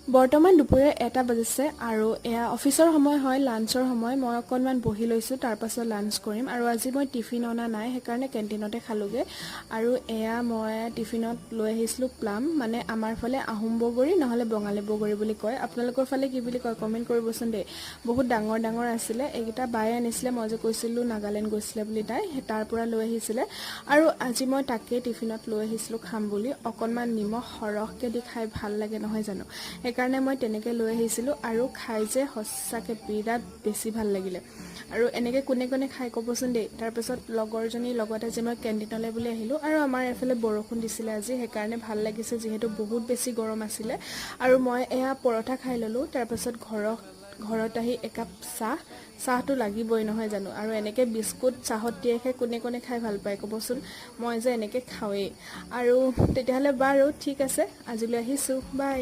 বৰ্তমান দুপৰীয়া 1টা বাজিছে আৰু এয়া অফিচৰ সময় হয়, লাঞ্চৰ সময়। মই অকণমান বহি লৈছোঁ, তাৰপাছত লাঞ্চ কৰিম। আৰু আজি মই টিফিন অনা নাই, সেইকাৰণে কেণ্টিনতে খালোঁগৈ। আৰু এয়া মই টিফিনত লৈ আহিছিলোঁ প্লাম, মানে আমাৰ ফালে আহোম বগৰী নহ'লে বঙালী বগৰী বুলি কয়। আপোনালোকৰ ফালে কি বুলি কয় কমেণ্ট কৰিবচোন দেই। বহুত ডাঙৰ ডাঙৰ আছিলে। এইকেইটা বায়ে আনিছিলে, মই যে কৈছিলোঁ নাগালেণ্ড গৈছিলে বুলি তাই, তাৰ পৰা লৈ আহিছিলে। আৰু আজি মই তাকেই টিফিনত লৈ আহিছিলোঁ খাম বুলি। অকণমান নিমখ সৰহকৈ দি খাই ভাল লাগে নহয় জানো, সেইকাৰণে মই তেনেকৈ লৈ আহিছিলোঁ। আৰু খাই যে সঁচাকৈ বিৰাট বেছি ভাল লাগিলে। আৰু এনেকৈ কোনে কোনে খাই ক'বচোন দেই। তাৰপিছত লগৰজনীৰ লগতে যে মই কেণ্টিনলৈ বুলি আহিলোঁ। আৰু আমাৰ এইফালে বৰষুণ দিছিলে আজি, সেইকাৰণে ভাল লাগিছে, যিহেতু বহুত বেছি গৰম আছিলে। আৰু মই এয়া পৰঠা খাই ল'লোঁ। তাৰপাছত ঘৰত আহি একাপ চাহটো লাগিবই নহয় জানো। আৰু এনেকৈ বিস্কুট চাহত তিয়াই খাই কোনে কোনে খাই ভাল পায় ক'বচোন। মই যে এনেকৈ খাওঁৱেই। আৰু তেতিয়াহ'লে বাৰু ঠিক আছে, আজিলৈ আহিছোঁ, বাই।